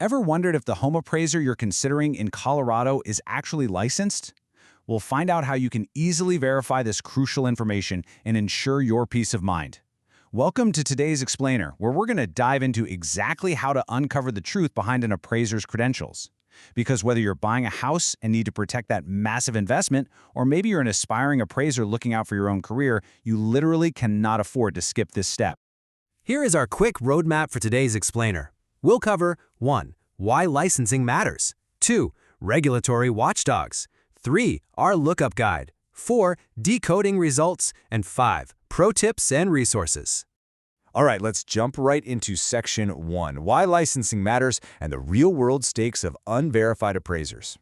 Ever wondered if the home appraiser you're considering in Colorado is actually licensed? We'll find out how you can easily verify this crucial information and ensure your peace of mind. Welcome to today's Explainer, where we're going to dive into exactly how to uncover the truth behind an appraiser's credentials. Because whether you're buying a house and need to protect that massive investment, or maybe you're an aspiring appraiser looking out for your own career, you literally cannot afford to skip this step. Here is our quick roadmap for today's Explainer. We'll cover 1. Why licensing matters. 2. Regulatory watchdogs. 3. Our lookup guide. 4. Decoding results. And 5. Pro tips and resources. All right, let's jump right into Section 1, Why Licensing Matters and the Real-World Stakes of Unverified Appraisers.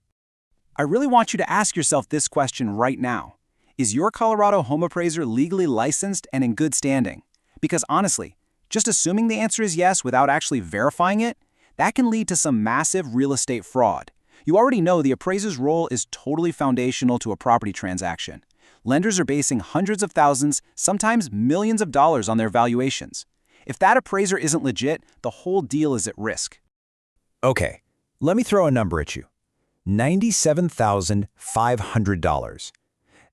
I really want you to ask yourself this question right now. Is your Colorado home appraiser legally licensed and in good standing? Because honestly, just assuming the answer is yes without actually verifying it, that can lead to some massive real estate fraud. You already know the appraiser's role is totally foundational to a property transaction. Lenders are basing hundreds of thousands, sometimes millions of dollars on their valuations. If that appraiser isn't legit, the whole deal is at risk. Okay, let me throw a number at you. $97,500.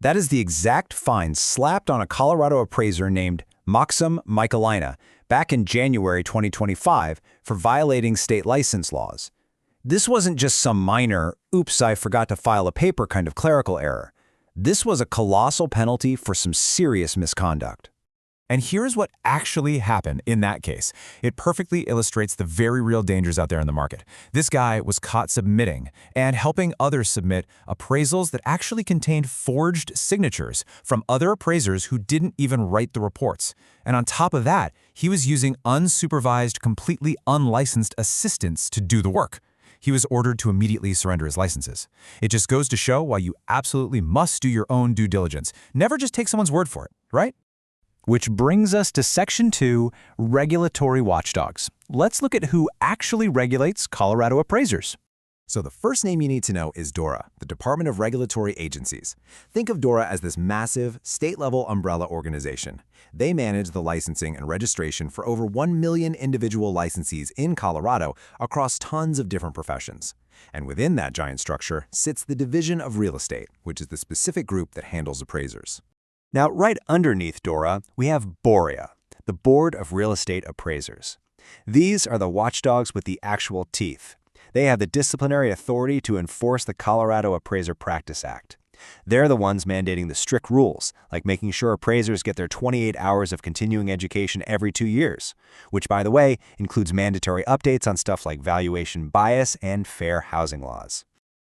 That is the exact fine slapped on a Colorado appraiser named Maxim Michalina back in January 2025 for violating state license laws. This wasn't just some minor, oops, I forgot to file a paper kind of clerical error. This was a colossal penalty for some serious misconduct. And here's what actually happened in that case. It perfectly illustrates the very real dangers out there in the market. This guy was caught submitting and helping others submit appraisals that actually contained forged signatures from other appraisers who didn't even write the reports. And on top of that, he was using unsupervised, completely unlicensed assistants to do the work. He was ordered to immediately surrender his licenses. It just goes to show why you absolutely must do your own due diligence. Never just take someone's word for it, right? Which brings us to Section 2, Regulatory Watchdogs. Let's look at who actually regulates Colorado appraisers. So the first name you need to know is DORA, the Department of Regulatory Agencies. Think of DORA as this massive, state-level umbrella organization. They manage the licensing and registration for over 1 million individual licensees in Colorado across tons of different professions. And within that giant structure sits the Division of Real Estate, which is the specific group that handles appraisers. Now, right underneath DORA, we have BOREA, the Board of Real Estate Appraisers. These are the watchdogs with the actual teeth. They have the disciplinary authority to enforce the Colorado Appraiser Practice Act. They're the ones mandating the strict rules, like making sure appraisers get their 28 hours of continuing education every 2 years, which, by the way, includes mandatory updates on stuff like valuation bias and fair housing laws.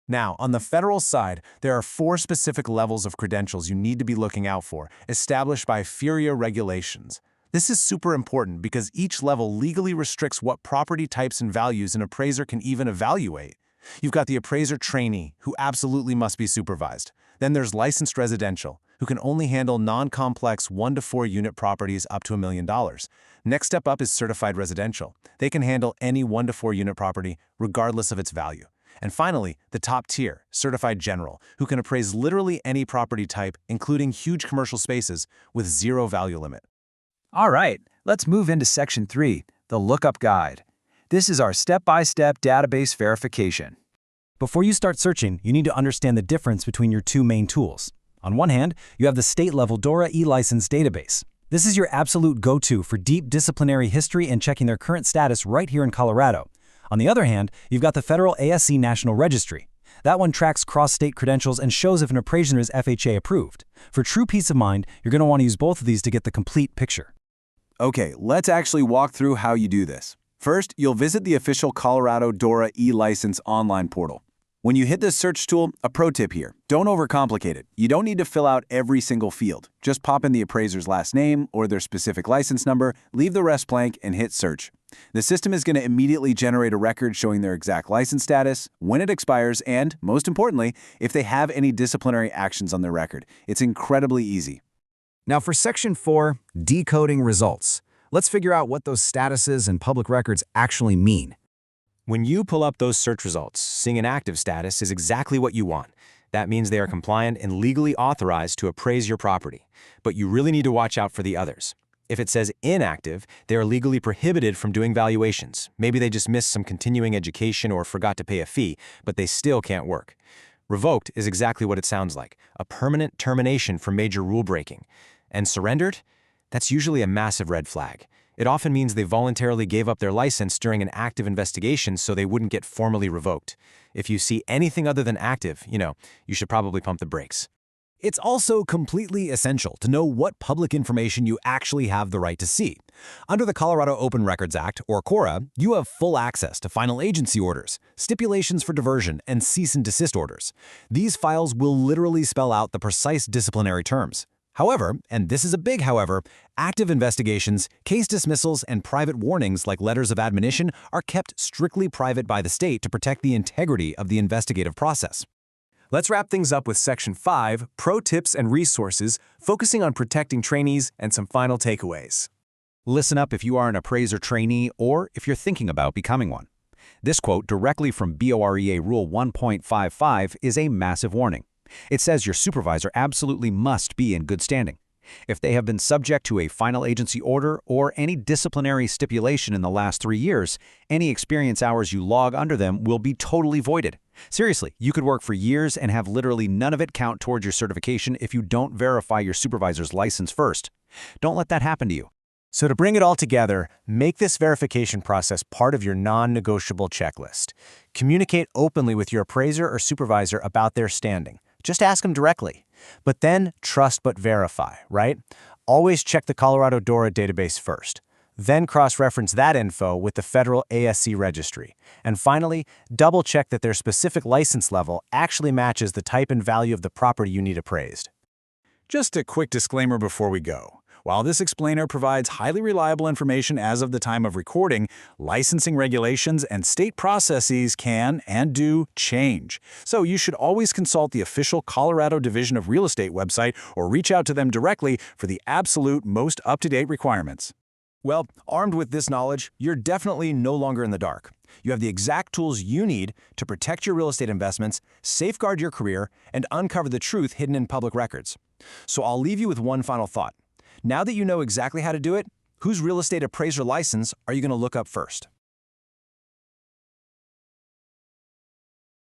Now, on the federal side, there are 4 specific levels of credentials you need to be looking out for, established by FERIA regulations. This is super important because each level legally restricts what property types and values an appraiser can even evaluate. You've got the appraiser trainee, who absolutely must be supervised. Then there's licensed residential, who can only handle non-complex 1 to 4 unit properties up to $1 million. Next step up is certified residential. They can handle any 1 to 4 unit property, regardless of its value. And finally, the top tier, certified general, who can appraise literally any property type, including huge commercial spaces, with 0 value limit. All right, let's move into Section 3, the Lookup Guide. This is our step-by-step database verification. Before you start searching, you need to understand the difference between your 2 main tools. On one hand, you have the state-level DORA e-license database. This is your absolute go-to for deep disciplinary history and checking their current status right here in Colorado. On the other hand, you've got the federal ASC National Registry. That one tracks cross-state credentials and shows if an appraiser is FHA approved. For true peace of mind, you're going to want to use both of these to get the complete picture. Okay, let's actually walk through how you do this. First, you'll visit the official Colorado DORA e-license online portal. When you hit this search tool, a pro tip here. Don't overcomplicate it. You don't need to fill out every single field. Just pop in the appraiser's last name or their specific license number, leave the rest blank, and hit search. The system is going to immediately generate a record showing their exact license status, when it expires, and, most importantly, if they have any disciplinary actions on their record. It's incredibly easy. Now for Section 4, Decoding Results. Let's figure out what those statuses and public records actually mean. When you pull up those search results, seeing an active status is exactly what you want. That means they are compliant and legally authorized to appraise your property. But you really need to watch out for the others. If it says inactive, they are legally prohibited from doing valuations. Maybe they just missed some continuing education or forgot to pay a fee, but they still can't work. Revoked is exactly what it sounds like, a permanent termination for major rule breaking. And surrendered? That's usually a massive red flag. It often means they voluntarily gave up their license during an active investigation so they wouldn't get formally revoked. If you see anything other than active, you should probably pump the brakes. It's also completely essential to know what public information you actually have the right to see. Under the Colorado Open Records Act, or CORA, you have full access to final agency orders, stipulations for diversion, and cease and desist orders. These files will literally spell out the precise disciplinary terms. However, and this is a big however, active investigations, case dismissals, and private warnings like letters of admonition are kept strictly private by the state to protect the integrity of the investigative process. Let's wrap things up with Section 5, Pro Tips and Resources, focusing on protecting trainees and some final takeaways. Listen up if you are an appraiser trainee or if you're thinking about becoming one. This quote directly from BOREA Rule 1.55 is a massive warning. It says your supervisor absolutely must be in good standing. If they have been subject to a final agency order or any disciplinary stipulation in the last 3 years, any experience hours you log under them will be totally voided. Seriously, you could work for years and have literally none of it count towards your certification if you don't verify your supervisor's license first. Don't let that happen to you. So to bring it all together, make this verification process part of your non-negotiable checklist. Communicate openly with your appraiser or supervisor about their standing. Just ask them directly. But then, trust but verify, right? Always check the Colorado DORA database first. Then cross-reference that info with the federal ASC registry. And finally, double-check that their specific license level actually matches the type and value of the property you need appraised. Just a quick disclaimer before we go. While this explainer provides highly reliable information as of the time of recording, licensing regulations and state processes can and do change. So you should always consult the official Colorado Division of Real Estate website or reach out to them directly for the absolute most up-to-date requirements. Well, armed with this knowledge, you're definitely no longer in the dark. You have the exact tools you need to protect your real estate investments, safeguard your career, and uncover the truth hidden in public records. So I'll leave you with one final thought. Now that you know exactly how to do it, whose real estate appraiser license are you going to look up first?